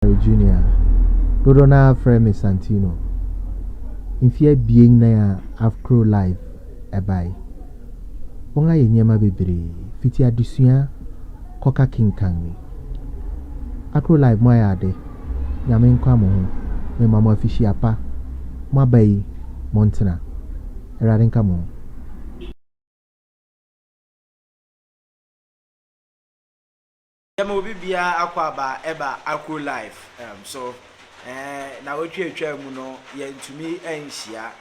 Junior, Dodona friend is Santino. In fear being near Akro life, a buy. Wonga yenyama bebre, fiti adusua, koka Kenkan. Akro life moyade, yamen kwamo, me mama fishi apa, mabai, Montana. Eradin kamo. Yama obi bia akwaba eba Akro life so na wotwe atwa mu no yentumi enhia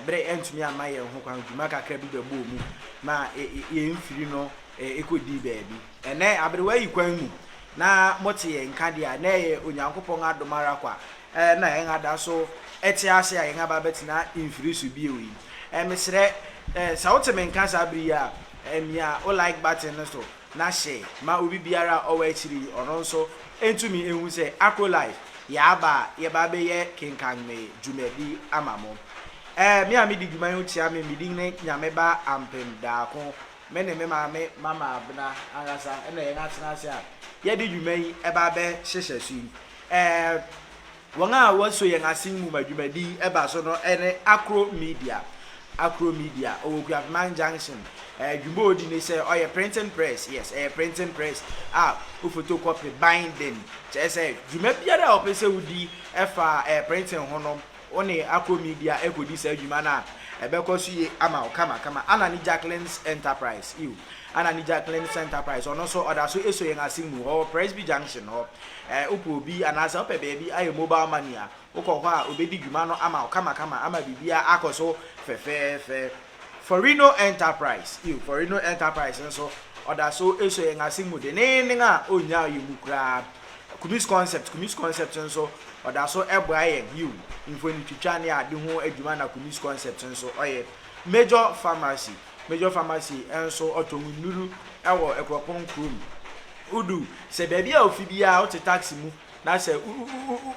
bre entumi ama ye ho kwan dwuma kakra bi bebo mu ma ye mfiri no ekodi baabi ene abrewa yi kwan mu na mote ye nka dia na ye onyankopon adomara kwa na ye ngada so eti ase ya ye ngaba betina mfiri so bi ewi mesre sa wote nka sa bri ya emia o like button no so na she ma obi biara owa achiri ono nso entumi ehu se Akro life ya ba ye ba be ye Kenkan me jumedi amamo me a me di dwuma yo tia me di ne nyame ba ampem da ko me ne me mama abna agasa na ye natena ase a ye di dwuma yi e ba be hyehye su won a waso ye ngasin mu madwumadi e ba so no ene Akro media Owokuaman junction dwuma odi ne say oye printing press yes printing press o photocopy binding say dwuma biara o pese wudi efa printing hono one Akro media ekodi say dwuma na ebekoso ye ama o kama Anani Jacqueline's enterprise Anani Jacqueline's enterprise ono so oda so eso ye ngasimu ho Presby junction ho upo bi anasa ope baby aye mobile money ukọ kwa obedi dwuma no ama kama ama bibia akoso fe Forino enterprise Forino enterprise nso oda so eso ye ngasimu de ne nga onya yimu kra kumis concept nso oda so eboa ye info ni twitwa ne ade ho adwuma na kumis concept nso oye major pharmacy enso otomunuru ewo ekropon krum udu se baby a ofibia o te taxi mu na se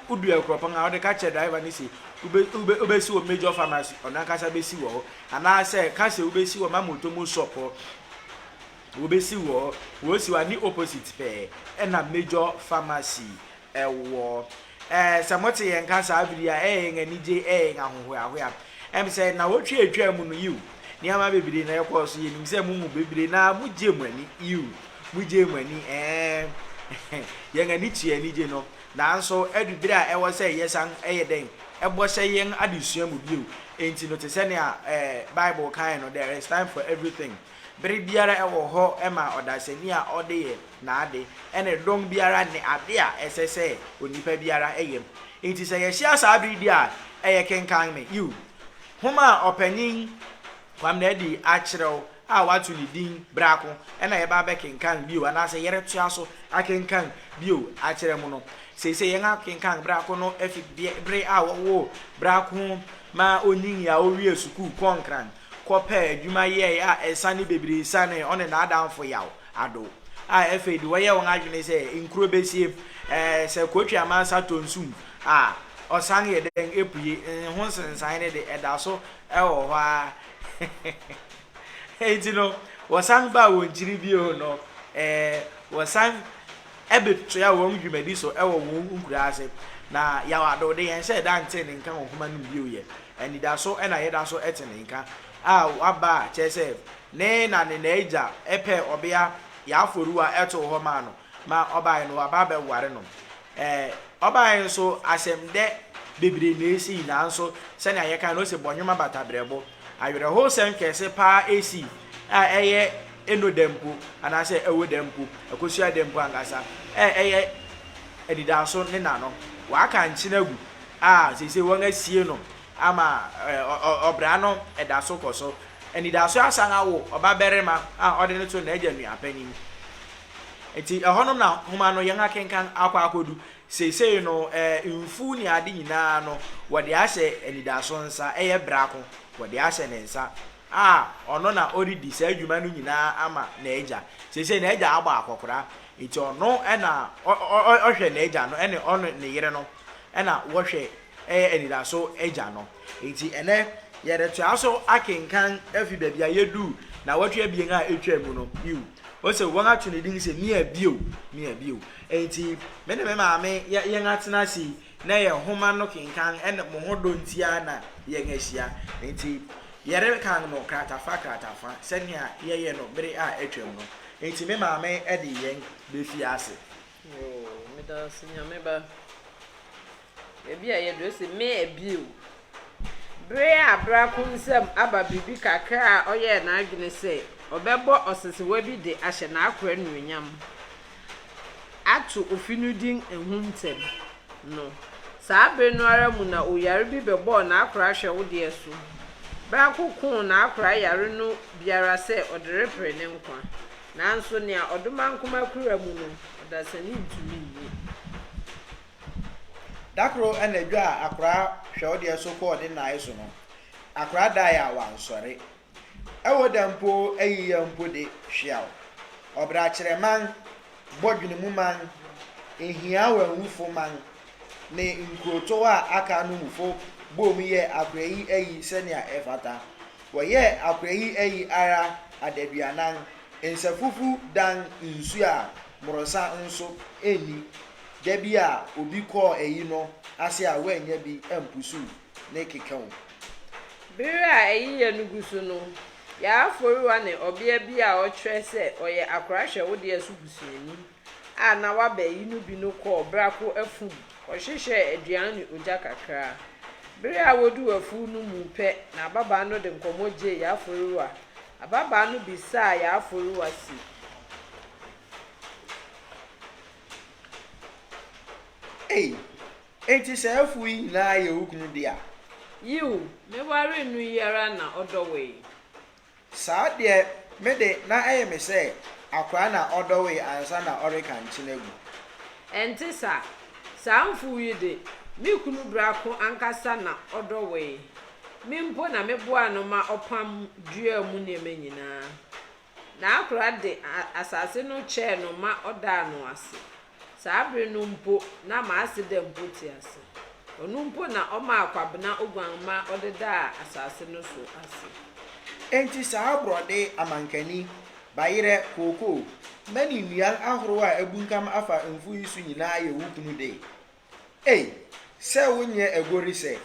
udu ekropon a o de ka che driver ni se ube si wo major pharmacy ona kasa be si wo ana se ka se ube si wo mamoto mu shop ube si wo si wa ni opposite pe na major pharmacy ewo samote yen kasa abria nganije ngahohoa say na wotwe atwa mu no you niama bebire na yekoso ye nim se mu bebire na muje mwani muje mwani ye ngani tie nije no nanso edubire a ewo se yesan eyeden ebo se yen adesua mu bio enti no te se ne Bible kan no there is time for everything bere biara ewo ho ema odaseni a ode ye na ade ene dong biara ne ade a esese onipa biara eyem enti se ye hia sa abiri dia eye Kenkan me homa opening kwamna di achrew a watu ni din brako ena ye ba be Kenkan bio ana se yere tua so akenkan bio achre mu no se ye nga Kenkan brako no efi bre a wo brako ma onin ya owie suku konkran kopa adwuma ye a esane bebiri sane one na adamfo yaw ado a efe di waye won adwene se nkuro besie se kotwa ma satonsum osan ye den epuye ho sensan ne de eda so ewo ho a no wasan ba won jiri bi o no wasan ebeto ya won dwumadi so ewo won nkura ase na ya wado de yen se dan ten nka homa no bi o ye eni da so na ye da so eten nka aba chese ne na eja epe obia ya aforuwa eto ho ma no ma obai no aba be ware no obai so asemde bebire na esi na nso se na ye kan no se bonwoma batabrebo ayere ho sem kese pa esi eye eno dempo ana se ewo dempo akosua dempo angasa eye edida so ne na no wa ka nchi na gu sese won asie no ama obra no eda so koso enida so asanga wo oba berema ode ne to na eja nua panim eti ehonom na homa no yen Kenkan akwa akodu sese no mfu ni ade nyina no wode ahye enida so nsa eye brako wode ahye ne nsa ono na oridi sa adwuma no nyina ama na eja sese na eja agba akokora eti ono na ohwe na eja no ene ono ne yire no na wohwe enida so eja no eti ene yere to aso Kenkan afi bia yedu na watwe bien a etwa mu no say one actually didn't say me a bio. Enti me ne me maame ye ngatena si na ye homa no kenkan ene mo hodo ntia na ye ngahia. Enti yere kan no kratafa senia ye no bere a atwam no. Enti me maame e de yen be fi ase. Yo, me da sinya me ba. Ebi a ye do se me e bio. Bre abra kunsem aba bibi kakra a oye na adwene se obebo osesewa bi de ahye na akora nuonyam. Atu ofinudin ehuntem no. Saa bre no ara mu na oyare bi bebo na akora hwe wo de so. Bra kokun na akora yare no biara se oderepre ne nkwa. Nanso ne a oduma nkoma kura mu no odasani ntumi yi. Dakro enedwa akora hwe wo de so ko de na iso no. Akora da ya wansore. Ewo dampo eyiya mpo de hwiaw. Obra kireman bodwene mu man ehia wanwufo man ne nkroto a aka no mufo bom ye akora yi eyi senia efata. Wo ye akora yi eyi ara adaduanan ensafufu dan nsu a morosa nso eni debi a obi ko eyi no ase a wanya bi empusu ne kekawo. Bere a eyi ye nugusu no ya aforuwa ne obia bi a otwe se oye akora hwe wo de asu busuani a na wa ba yi no bi no ko brako afu o hwehwe aduan ne oja kakra. Bere a wodu afu no mu pe na baba no de nkomoje ya aforuwa ababa no bi sa ya aforuwa si. Enti se afu yi na ye ukunu dia. You me ware nu yara na odowe. Saa de me de na eye me se akwa na odowe ansa na orika nchilegu. Enti sa mfu yi de mi kunu brako ankasa na odowe. Mi mpo na me boa no ma opam dua mu ne manyina. Na akra de asase no che no ma oda no ase. Saa bre no mpo na ma ase de mpo ti ase. Onu mpo na oma akwabena ogwanma odeda asase no so ase. Enti saa brode amankani bayire koko mani nuan ahoro a ebunkam afa mfu yisu nyina ye wukunu de. Se wonye egori se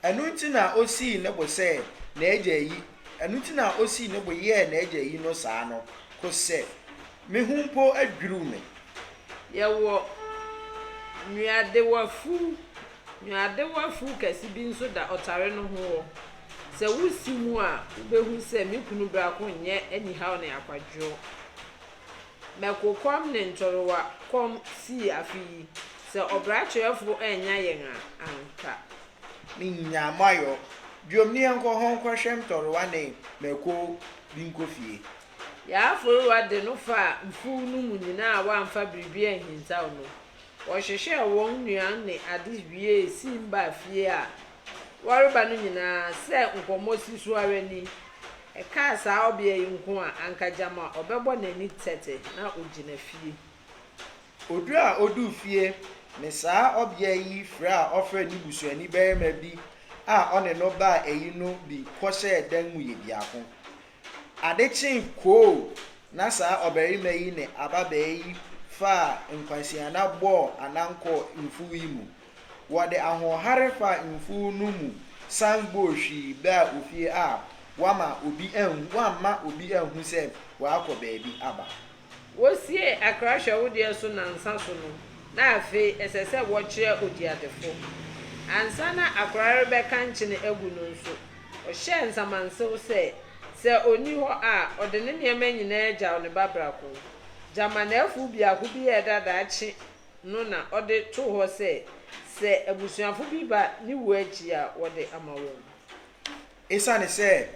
enu nti na osi ne bo se na eje yi enu nti na osi ne bo ye na eje yi no saa no ko se me humpo adwuru me yewo nuade wafu kasi bi nso da otare no ho se wusi mu a ubehu se me kunu brako nye ani haw na akwadwo mekokom ne ntorowa kom si afi se obrachefo enya yen anka minya mayo diomni enko hon kwahwem torowa ne meko binkofie ya aforo de no fa mfu no mu nyina wa amfa biribi ahinta no wo hwehwe won nuan ne ade wie simba fie a wareba no nyina se nkomosi so arani e ka sa obia yi nko a anka jama obebo nani tete na ogina fie odu a odu fie me saa obia yi fra ofra ni busuani berema bi a one no ba eyi no bi kwose dan mu ye biako adechin ko na saa oberima yi ne ababa yi fa nkwansiana bo ananko mfu yi mu wode ahohare fa mfu no mu sangbo hwi ba ofie a wama obi anhu se wa akọ bi aba wosie akrahwa wo de so na nsa so no na afi esese wo kire odiadefo ansa na akrare be kanche ne egu no nso o hye nsamansew se oni ho a ode ne niema nyina agya ne babrako jamanafu biako bi edada achi no na ode to ho se abusuafo bi ba ni wo achi a wode amawo esane se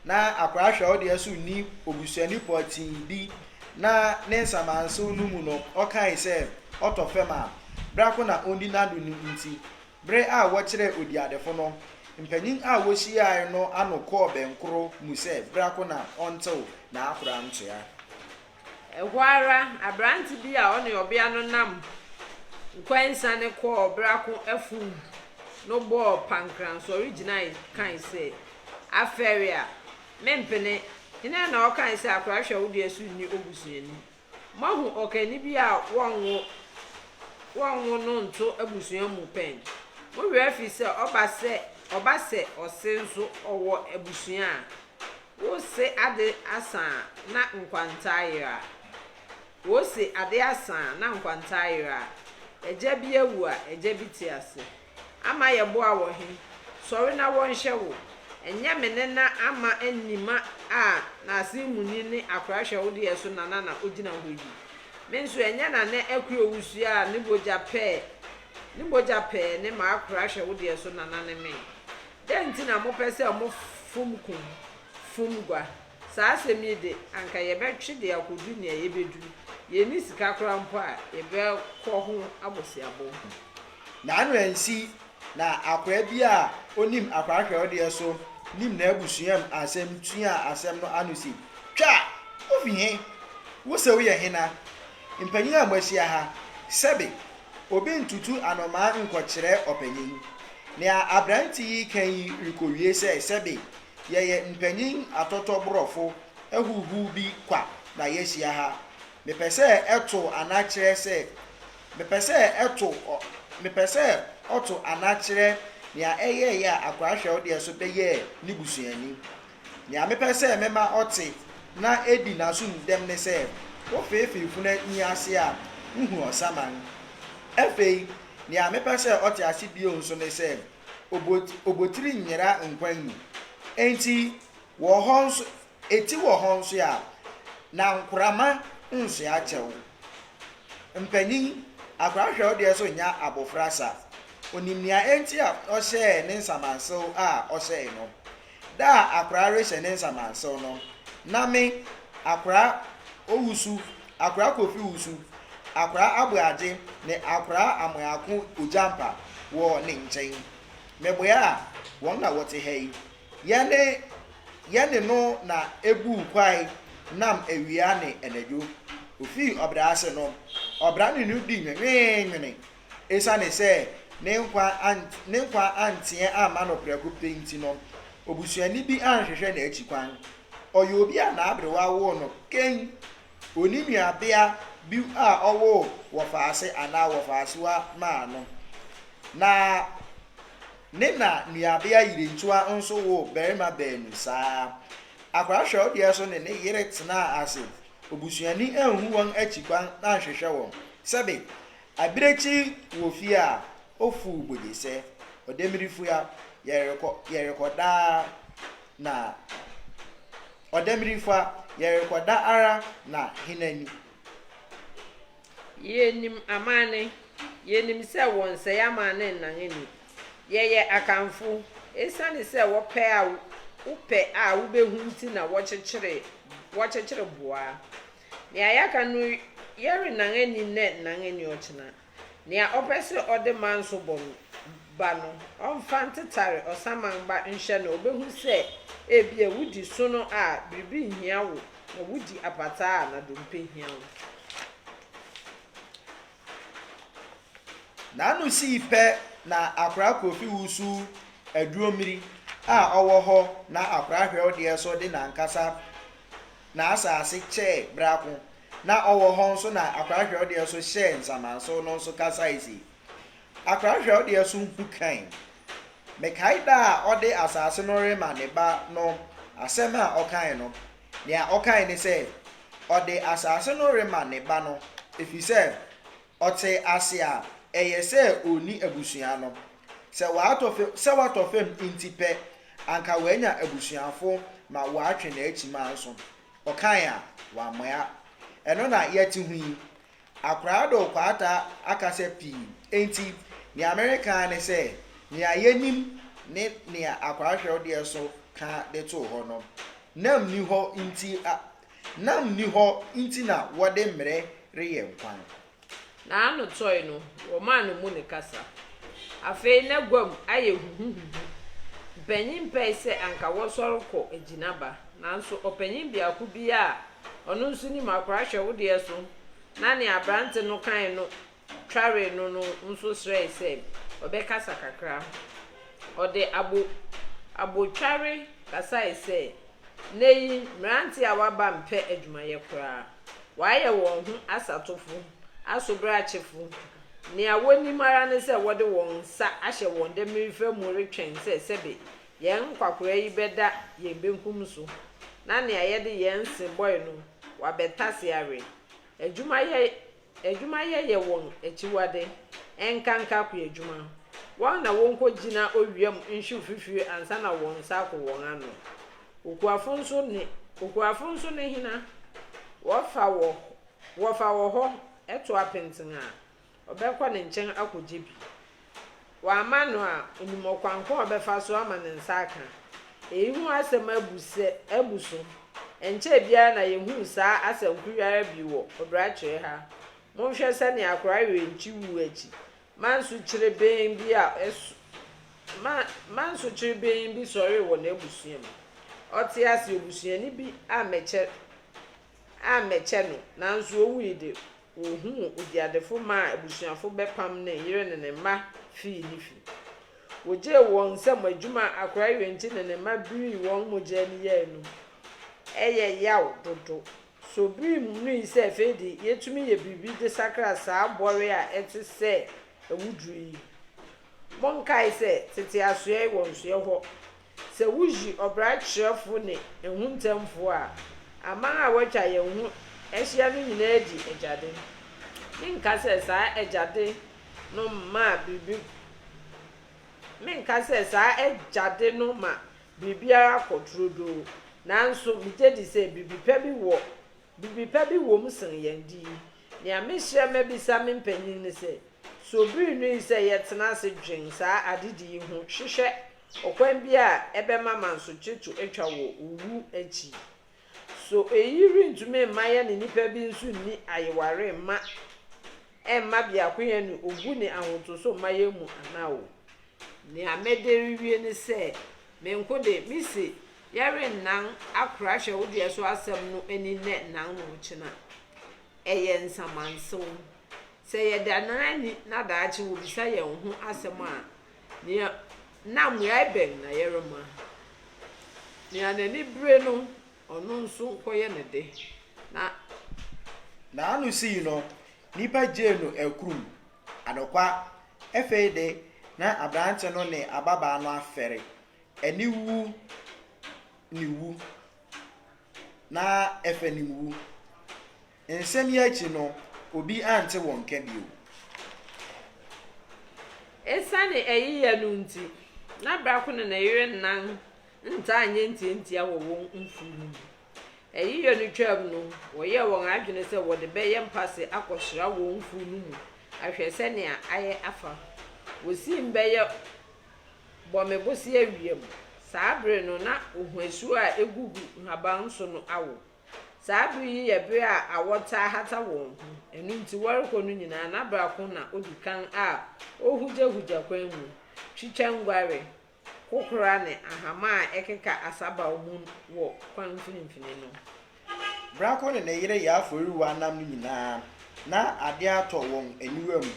na akrahwa wo de so ni obusuani poti bi na nensa manso no mu no okai se otofema brako na ondi nadu ni nti bre a wo kire odiadefo no mpanyin a wo hia no anokọ benkro mu se brako na ontew na akura ntoya ehwara abranti bi a one obia no nam nkwansa ne ko brako afu no bo pankran so original kan se aferia mempene Hina na okan se akra hwe wo de asu ni obusuani. Mahu okani bi a wonwo no nto abusua mu pen. Mo we afi se oba se osenso owo abusua a. Wo se ade asan na nkwantayira. Wo se ade asan na nkwantayira. Eje bi ewu a eje bi ti ase. Ama ye bo a wo he. Sori na won hye wo. Enya mene na ama enima a na asimuni ne akra hwe wo de yeso na ogina ho yi. Me nso enya na ne ekuro wusu a ne boja pe ne ma akra hwe wo de yeso na ne me. Den ti na mo pese mo fum gwa. Sa asemi de anka ye betwe de akodu ne ye bedu. Ye ni sika kora mpo a ye be ko ho abosiabo. Na anu ensi na akra bi a onim akra hwe wo de yeso nim na abusuam asem tua asem no anusi twa ofi he wo se wo ye hena mpanyin a mwahia ha sebe obi ntutu anoma nkɔkyerɛ opanyin na abranti yi kan rikowie sebe ye mpanyin atotɔborɔfo ehuhu bi kwa na yehia ha mepɛsɛ ɛto anakyerɛ sɛ mepɛsɛ ɔto anakyerɛ nia eye ya akwa hwe ode so beye ni busuani nia mepese mema ote na edi na so ndem ne se wo feefifu na nyi ase a nhu osaman efei nia mepese ote ase bio nso ne se obotiri nyera nkwanni enti wo ho nso eti wo ho nso ya na nkurama nso ya chewo mpanyin akwa hwe ode so nya abofrasa onimnia enti a ohye ne nsamanso a ohye no da akra rehye ne nsamanso no na me akra owusu akra kofi wusu akra abuade ne akra amoyako ojampa wo ne nchen meboya won na wote hei yene no na ebu kwai nam ewia ne enajo ofi obra ase no obra ne di nwenwen esa ne se ne nkwa antie ama no preko penti no obusuani bi anhwehwe na akikwan oyo obi a na abrewa wo no ken onimia bia bi a owo wofaase ana wofaaswa ma no na ne na nuabia yirentua nso wo berima benu saa akwara hwe ode so ne yire tena ase obusuani anhu won akikwan na ahwehwe won sebe abrechi wo fi a ofu bojese odemirifu ya yerekoda na odemirifa yerekoda ara na hinani yenim amane yenim se won se yamane nangeni yeye akamfu esane se wo pe a upe a ubehu nti na wo chechire boa ne ayaka no yere nangeni ne nangeni ochina ne opese ode manso bom ba no onfantetare osamamba nhye na obehu se ebie wudi so no a biribi hia wo na wudi apata na dompe hia wo na anu si pe na akra kofi wusu aduomiri a owo ho na akra hwe ode so de na nkasa na asase che brako na owo ho nso na akra hwe ode so hye nsamanso no nso kasa isi akra hwe ode so nkukan mekaida ode asase no rema ne ba no asema okan no nia okan ni se ode asase no rema ne ba no efise ote asia eyese oni abusua no se watofem intipe anka wanya abusuafo ma waatwe na achima nso okan a wa moya eno na yeti hui akrado kwata akase pi enti ni America ne se ni ayenim ne ni akrahwe ode so ka de to ho no nam ni ho inti na wode mre reye nkwan na anu toy no wo ma no mu ne kasa afei na gwam aye huhuhu benyin pese anka wo soroko eginaba nanso opanyin biaku bi a ono nso ni makrahwe wode so na ne abrante no kan no tware no nso srɛ sɛ obekasa kakra ode abo tware kasa sɛ nei mmeranti a waba mpe adwumayɛ koraa waayɛ wɔn ho asatofo asobrachefo nea woni mara ne sɛ wɔde wɔn nsa ahyɛ wɔn dɛmirifa mu retwɛn sɛ sɛbe yɛn kwakora yi bɛda yɛn benkum so na nea yɛde yɛn se boy no wabɛtase are adwumayɛ yɛ wɔn akyiwade enkanka kɔ adwuma wɔn na wɔn kɔ gyina owiam nhwe fifiri ansa na wɔn nsa akɔ wɔn ano okuafo nso ne hina wɔfa wɔ hɔ ɛto apenten a ɔbɛkɔ ne nkyɛn akɔgye bi wama no a onimɔkwanko ɔbɛfa so ama ne nsa aka eyi ho asɛm abu so nkyɛ biara na yɛhu saa asɛm kuriara bi wɔ ɔbrakyerɛ ha monhwɛ sɛnea akora yɛ nkyi wu akyi manso kyerɛ bɛn bi sɔre wɔ n'abusua mu ɔte ase obusuani bi amɛkyɛ no nanso owui de ohu odiadefo ma abusuafo bɛpam ne yere ne ne mma fii ne fi wogye wɔn nsɛm adwuma akora yɛ nkyi ne ne mma biri wɔn mogya ne yɛ no ɛyɛ yaw dodo so biri mu no yi sɛ afei de yɛtumi yɛ biribi de sakra saa bɔre a ɛte sɛ awuduru yi monkae sɛ tete asoɛ wɔ nsoɛ hɔ sɛ wuji ɔbrakyerɛfo ne ehuntamfo a aman a wɔtwa yɛn ho ahyia no nyinaa di agyade menka sɛ saa agyade no ma biribiara kɔtorodo nanso megye di sɛ biribi pa bi wɔ mu sen yɛn di nea mehyia mabisa me mpanyin ne sɛ so biri no yi sɛ yɛtena ase dwen saa adedi yi ho hwehwɛ ɔkwan bi a ɛbɛma manso kyeto atwa wɔ owu akyi so eyi rentumi mma yɛ ne nipa bi nso ni ayeware mma biako yɛ no ogu ne ahoto so mma yɛ mu anaa o nea mɛde wie ne sɛ menko de misi yɛre nan akora hwɛ wo deɛ so asɛm no ani nɛ nan no kyena ɛyɛ nsamansew sɛ yɛda nan ani na daakye wo bisa yɛn ho asɛm a nea na mmea bɛn na yɛrema nea n'ani bere no ɔno nso nkɔyɛ ne de na ano si no nipa gye no akurum adokwa efei de na abrante no ne ababa no afɛre ani wu ni wu na efe ni wu nsɛm yi akyi no obi ante wɔn ka bio esane ɛyiyɛ no nti na brako ne na yere nan nta anye ntientia wɔ wɔn mfuru ɛyiyɛ no twam no wɔyɛ wɔn adwene sɛ wɔde bɛyɛ mpase akɔhyira wɔn mfuru no mu ahwɛ sɛ nea ayɛ afa wosi mbɛyɛ bɔmebosi awiem saa bere no na ohuasu a egugu nhaban so no awo saa bere yi yɛ bere a awɔta hata wɔn ho ɛnu nti wɔrekɔ no nyinaa na brako na odi kan a ohugyahugya kwan mu twitwa ngware kokora ne ahama a ɛkeka asaba mu wɔ kwan mfinimfini no brako ne ne yere yɛ afɔriwa nam no nyinaa na ade atɔ wɔn aniwa mu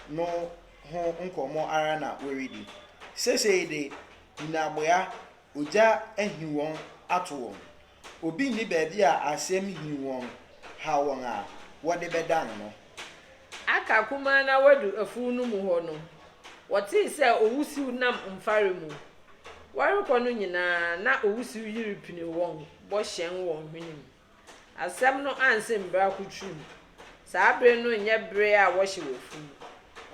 no ho nkɔmɔ ara na wɔredi sesei de nyinaboya ogya ahi wɔn ato wɔn obi ni baabi a asɛm hi wɔn ha wɔn a wɔde bɛdan no aka kuma na wadu afu no mu hɔ no wɔte sɛ owusiw nam mfare mu wɔrekɔ no nyinaa na owusiw yiri pini wɔn bɔ hyɛn wɔn hwenem asɛm no anse mbra kutrum saa bere no nyɛ bere a wɔhyɛ wɔ fu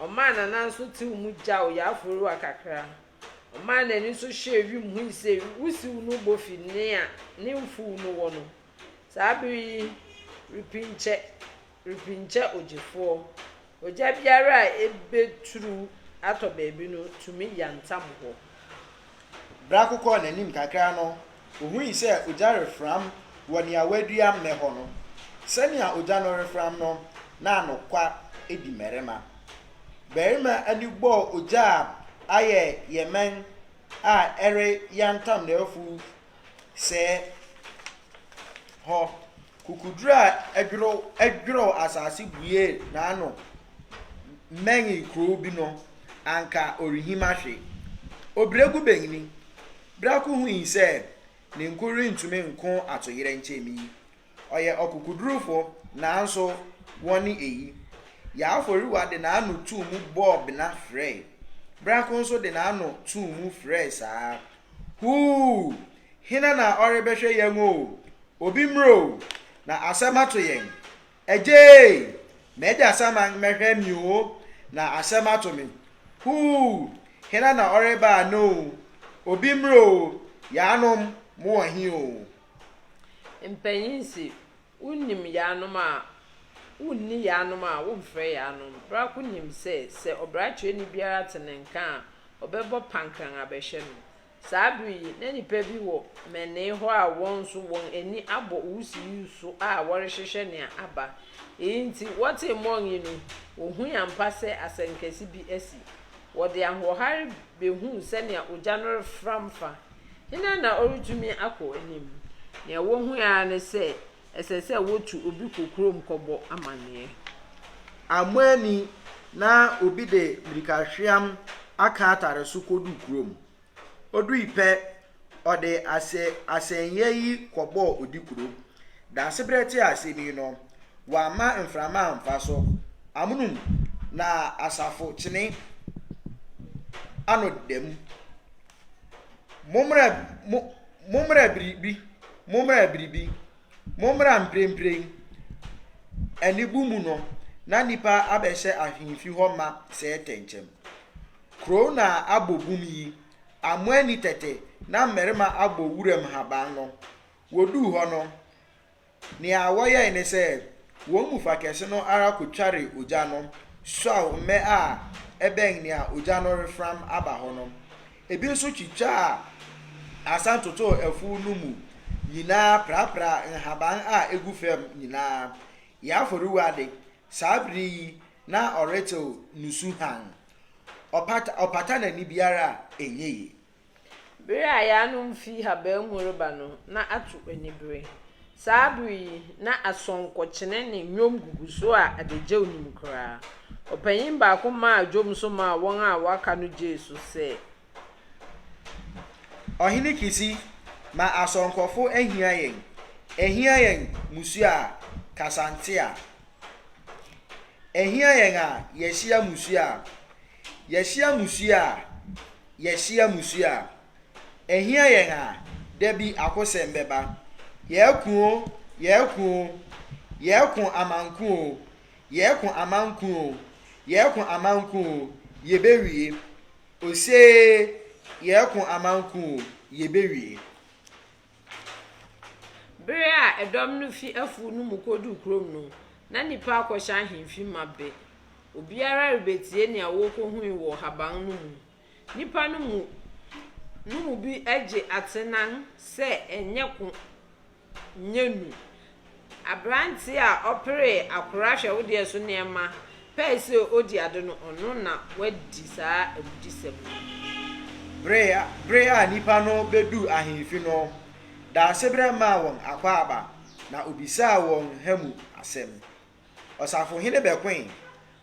ɔmaa nana nso tew mu gyaw yɛ aforo akakra ɔmaa n'ani nso hyɛ wiem hu sɛ wusiw no bɔ fi ne mfuw no wɔ no saa bere yi ripinkyɛ ogyefoɔ ogya biara a ebeturu atɔ baabi no tumi yantam hɔ brako kɔ n'anim kakra no ohui sɛ ogya refram wɔ nea wadua mmɛ hɔ no sɛnea ogya no refram no na anokwa edi mmarima barima ani bɔɔ ogya a ayɛ yɛmɛn a ɛre yantam na afu sɛ hɔ kukuduru a adworo asase bue na ano mɛnyi kuro bi no anka orihim ahwe obregu bɛnyini brako hui sɛ ne nkuri ntumi nko atoyere nchemi oye okukudurufo nanso woni eyi ya aforiwa de na anu tu mu bob na frey brako nso de na anu tu mu frey saa hu hina na orebehwe yen o obi mro na asamato yen eje meje asama mehwe mi o na asamato mi hu hina na oreba no obi mro ya anom mo ahi o Mpanyinsi unnim yanom a unni yanom a womfrɛ yanom bra kunim se obrache ni biara tenenka a obɛbɔ pankran abɛhwɛ no saabri na nipa bi wɔ mene ho a wɔn so wɔn ani abɔ wusi yuso a wɔrehwehwɛ ne aba enti wɔte mɔnyi no ohun ampa sɛ asankasi bi asi wɔde ahohare behu sɛ ne ogya no reframfa hina na orutumi akɔ anim ne wohu ya ne sɛ ɛsɛ wotu obi kokrom kɔbɔ amane amani na obi de mirikahweam aka atare so kodu krom odu ipe ode asenye yi kɔbɔ odi krom da sebrete asemi no wa ma mframa amfa so amunum na asafo kyene ano dem momra biribi momra mprempren anibu mu no na nipa abɛhyɛ ahemfi hɔ ma sɛ tenkyem kro na abobum yi amoani tete na mmerima abɔ wuram haban no wodu hɔ no nea wɔyɛ ne sɛ wɔn mu fa kɛse no ara kotware ogya no sɔw mɛ a ɛbɛn nea ogya no refram aba hɔ no ebi nso twitwa a asantoto afu no mu nyinaa prapra nhaban a egu fam nyinaa ya aforiwade sabri yi na ɔretew nusu han ɔpata na ni biara enye bere a yanom fi haban mu reba no na ato anibere sabri na asonkɔkyene ne nnwom gugu so a adagye onim koraa ɔpanyin baako ma adwom so ma wɔn a waka no gye so sɛ ɔhene kisi ma asonkɔfo ehia yɛn musua kasantea ehia yɛn a yɛhyia musua ehia yɛn a dabi akosɛm bɛba yɛku amanku yebewie ose yɛku amanku yebewie bere a edom no fi afu no mu kodu krom no na nipa akɔhyɛ ahemfi mabe obiara rebetie ne awokohui wɔ haban no mu nipa no mu bi agye atenan sɛ enye ko nyenu abrante a ɔpere akora hwɛ wo de so nneɛma pɛse odi ade no ɔno na wadi saa abudisɛm brea nipa no bedu ahemfi no da sebre ma won akwaba na obisa won hamu asem osafo hene bekwen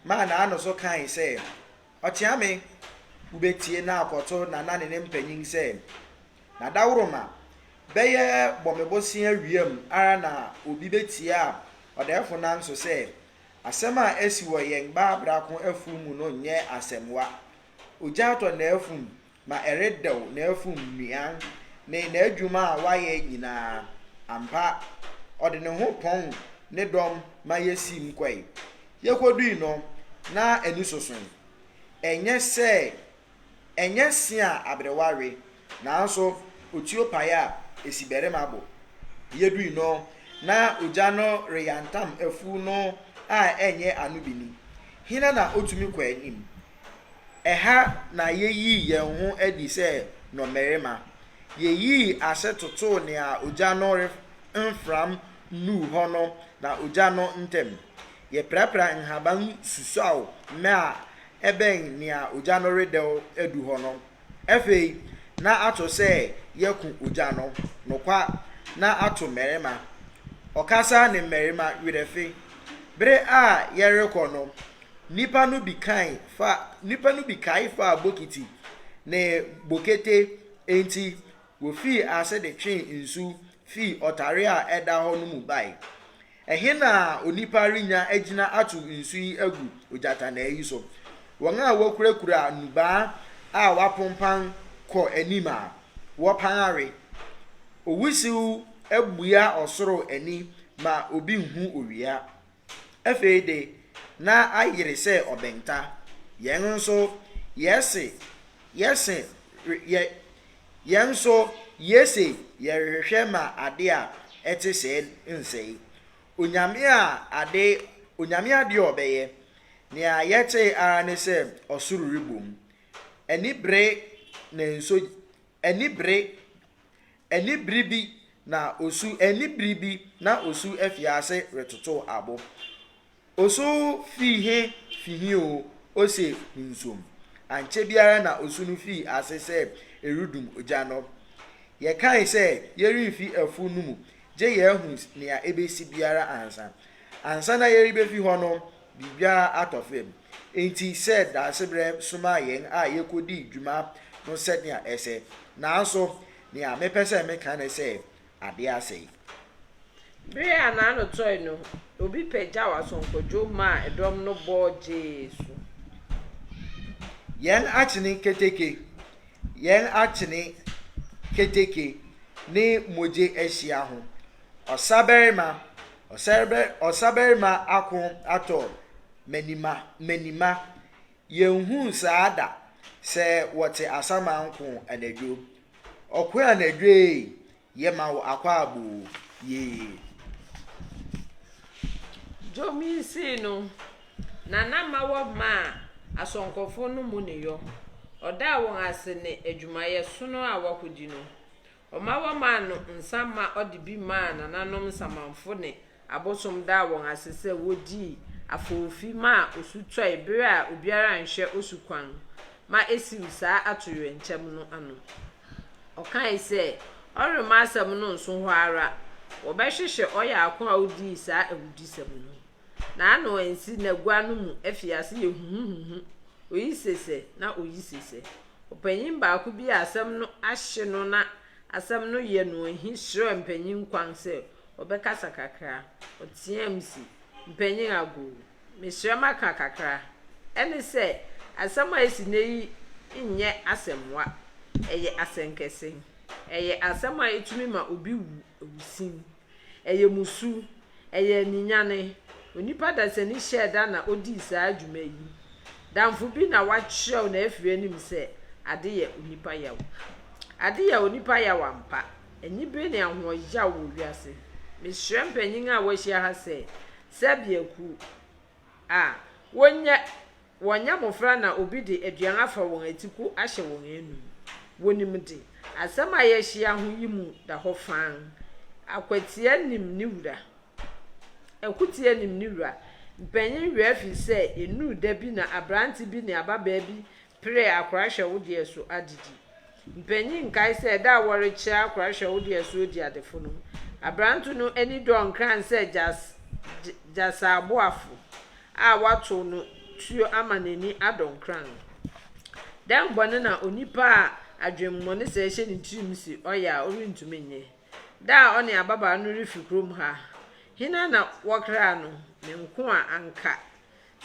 ma na ano so kan se ochiame ubetie na akoto na nane ne mpanyin se na dawroma beye bomebosia wiem ara na obi betie a odefo na nso se asem a esi wo yen ba brako afu mu no nye asemwa ojato na afum ma eredew na afum nuan ne na adwuma a waye nyina ampa ode ne ho pon ne dom ma yesim kwai yekodui no na ani soson enye se a abreware nanso otio paya esibere mabo yedui no na ogya no reyantam afu no a enye anubini hina na otumi kwa anim eha na yeyi yen ho adi se no merema yeyi ase toto ne a ogya no mfram nu ho no na ogya no ntem ye prapra nhaban susau me a eben ne a ogya no redew edu ho no efei na ato se yeku ogya no nokwa na ato merema okasa ne merema wirefe bere a yerekɔ no nipa no bi kai fa bokiti ne bokete enti wo fi ase de twen nsu fi otare a eda ho no mu bai ehe na onipa rinya agina atu nsu yi agu ojata na yi so won a wokurakura nuba a wapompan ko anima wo panare owusiu abua osoro ani ma obi hu owia afeede na ayire se obenta yen nso yese yerehwehwe ma ade a ete se nsei onyame ade obeye ne ayete ara ne se osuru ribom enibre na osu afiase retoto abo osu fihi o ose nsom anche biara na osu no fi ase se erudum ojano ye kan se yeri fi afu numu je ye hu ne a ebesi biara ansa na yeri be fi ho no bibia atofem enti said da sebre suma yen a yekodi dwuma no said ne a ese na so ne a mepese me kan se ade ase bere ana no toy no obi peja wasonkojo ma edom no bo Jesu yen achini keteke ni moje ehia ho osaberima akon ato menima yenhu saada se wote asama nko anadwo okwe anadwo yema wo akwa abu ye jomi si no nana mawo ma asonkofo no mu ne yo oda won ase ne adwumaye so no a wakodi no omawo ma no nsama odi bi ma nananom samanfo ne abosom da won ase se wodi afofi ma osutwa ebere a obiara nhwe osukwan ma esiw saa atoywe nchem no ano okan se orema asem no nso ho ara obehwehwe oya akon a odi saa awudi sem no na ano ensi na gua no mu afiase ye huhuhu oyisese na oyisese opanyin ba ko bi asem no ahye no na asem no ye no hi hire mpanyin kwan se obekasa kakra otiemsi mpanyin ago me hire maka kakra ene se asem a esi nei nye asemwa eye asenkese eye asem a etumi ma obi wusin eye musu eye ninyane onipa da se ni sheda na odi saa adwuma yi damfo bi na wakyerɛw na afiri anim se ade ye onipa yawo ade ya onipa yawo ampa enyi bi ne ahoya wo wiase me hwɛ mpanyin a wɔhyia ha se sabiaku a wonya mofra na obi de aduan afa wɔn atiku ahyɛ wɔn enu wonim de asɛm a yɛhyia ho yi mu da hɔ fan akwatia nim ni wura ekutie nim ni wura mpanyin wia fi se enu da bi na abranti bi ne ababa bi pre akora hwɛ wo de so adidi mpanyin kai se da wore kyia akora hwɛ wo de so di adefo no abrantu no eni don kran se jas aboafo a wato no tuo amaneni adon kran dan bone na onipa a adwemmo ne se hye ne tirim si oya orintumi nye da oni ababa no refi krom ha hina na wokra no menko a anka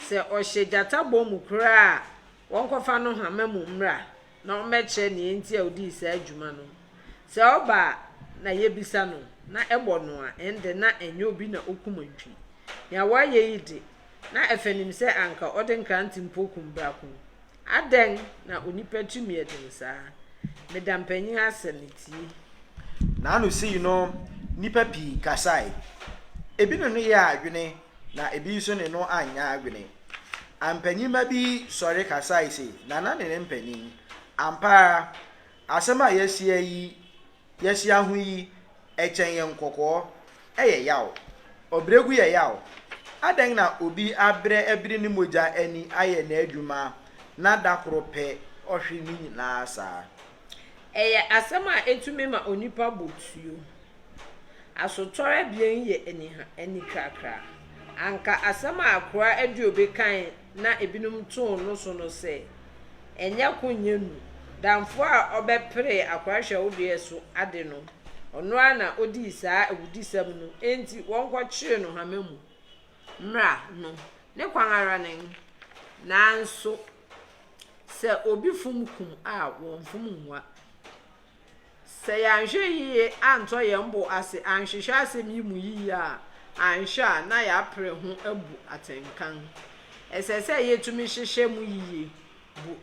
se ohye jata bom kra wonkofa no hamamu mra na omeche ne enti a odi sa adwuma no se oba na yebisa no na ebo no a ende na enye obi na okumantwi ya waye yidi na efenim se anka ode nkranti mpokum brako aden na onipa tumi edin saa medampanyin aseneti na anu si no nipa pi kasai ebi no ya adwene na ebi so ne no anya adwene ampanyin ma bi sori kasai se na ne mpanyin ampa asema yesia hu yi echen ye nkokọ eye yawo obregu ye yawo adan na obi abre ebiri ni moja ani aye na adwuma na dakoro pe ohwe ni nyina asa eye asema etumi ma onipa botuo asotore bien ye ani kakra anka asema akora adu obi kan na ebinum ton no so no se enya konyenu damfo a obepre akwahwe wodue so ade no ono ana odi saa ewudisam no enti wonko kire no hamamu mra no ne kwanara ne nanso se obi fum kum a won fum nwa se yanhwe yie anto ye mbo ase anhwehwe ase mi mu yie a anhwa na ya pre ho abu atenkan esese yetumi hyehye mu yie bu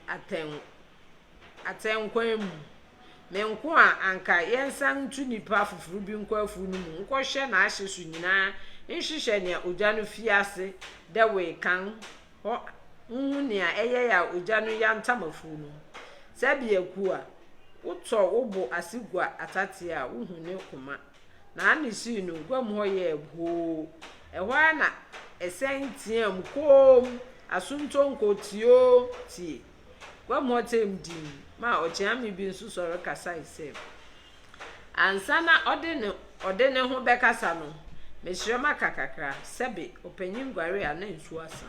atenkwan mu menko a anka yensan tu nipa fufuru bi nko afu no mu nko hye na ahye so nyina nhyehyɛ ne ogya no fiase de we kan ho nhu ne a eye ya ogya no ya ntamafu no sabi aku a utọ ụbụ asigwa atati a uhu ne kuma na anisi no gwam ho ye go ehwa na esentiam kom asunto nkotio ti gwam ho temdim ma ochiami bi nsu soro kasa ise ansana ode ne ho bekasa no meshrema kakakra sebe opanyin gware a na nsu asa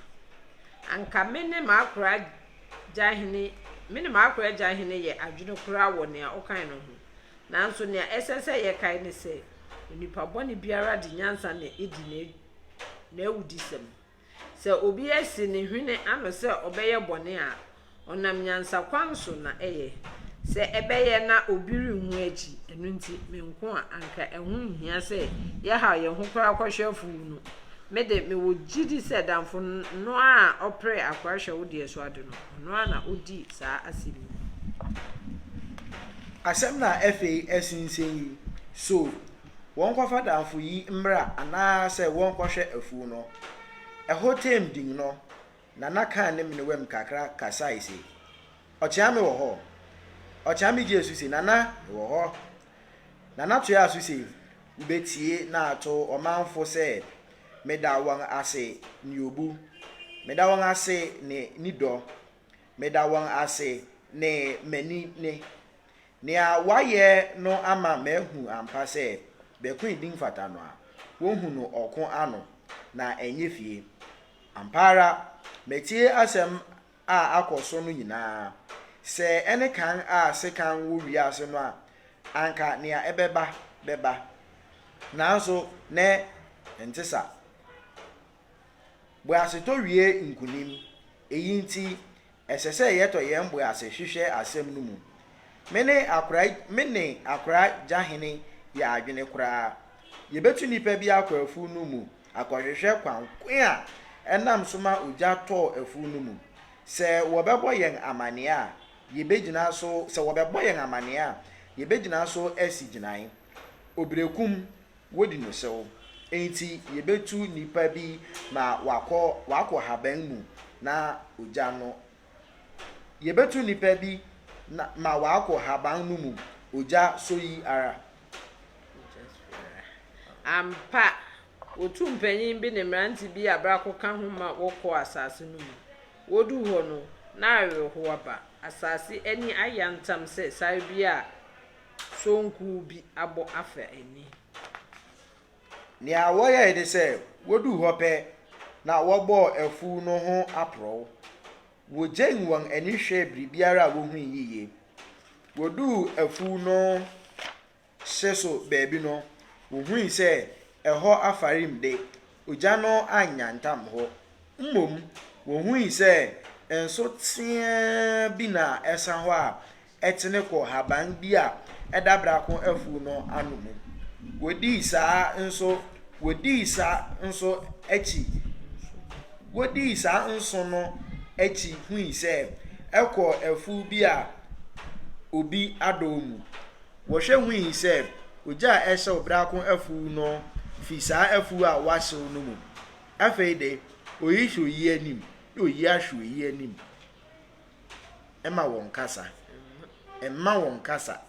anka mene makra jahini mini ma akwa agya hene ye adwene kura wo ne a okan no ho nanso ne esese ye kai ne se onipa bone biara de nyansa ne edi na ewudisem se obi esi ne hwene ano se obeye bone a onam nyansa kwanso na eye se ebeye na obiri hu achi enu nti menko a anka ehun hia se ye ha ye ho kura kwahwefu no mede me wo gidi se damfo no a opre akwahwe wo de so ade no na odi saa asimi asem na FA esinsen so won kwafa damfo yi mra ana se won kwahwe afu no hotem din no na naka ne me wem kakra kasa ise ochiame wo ho ochiame jesu se nana wo ho nana to ya so se ubetie na ato omanfo se meda wan ase ni obu meda wan ase ne nido meda wan ase ne mani ne a waye no ama mehu ampa se bekun din fata no a wonhu no okon ano na enye fie ampara metie asem a akoso no nyina se ene kan a se kan wo wiase no a anka ne a beba nanso ne entesa boase to wie nkunim eyi nti esese yeto ye mboase hwehwe asem no mu mene akra jahene ya adwene kura ye betu nipa bi akwafu no mu akohwehwe kwankwe a enam soma ogya to afu no mu se wobebo yen amane a ye begina so se wobebo yen amane a ye begina so esiginan obrekum wodi no sew enti ye betu nipa bi ma wako haban mu na ogya no ye betu nipa bi na ma wako haban no mu ogya so yi ara ampa otu mpanyin bi ne mranti bi abrako ka ho ma woko asase no mu wodu ho no na aweho aba asase ani ayantam se sai bi a sonku bi abo afa ani ni awoye de se wodu ho pe na wobo afu no ho apro wo gen won ani hwe bribiara wo hu yiye wodu afu no seso beebi no wo hu se eho afarim de ogya no anyantam ho mmom wo hu se enso tia bi na esa ho a etene ko haban bi a edabra ko afu no anumu wodi saa nso echi wodi saa nso no echi hu se ekọ afu bi a obi adomu wo hwe hu se ogya ehye obra ko afu no fi saa afu a wahyew no mu afei de oyihwe yi anim oyi ahwe yi anim ema won kasa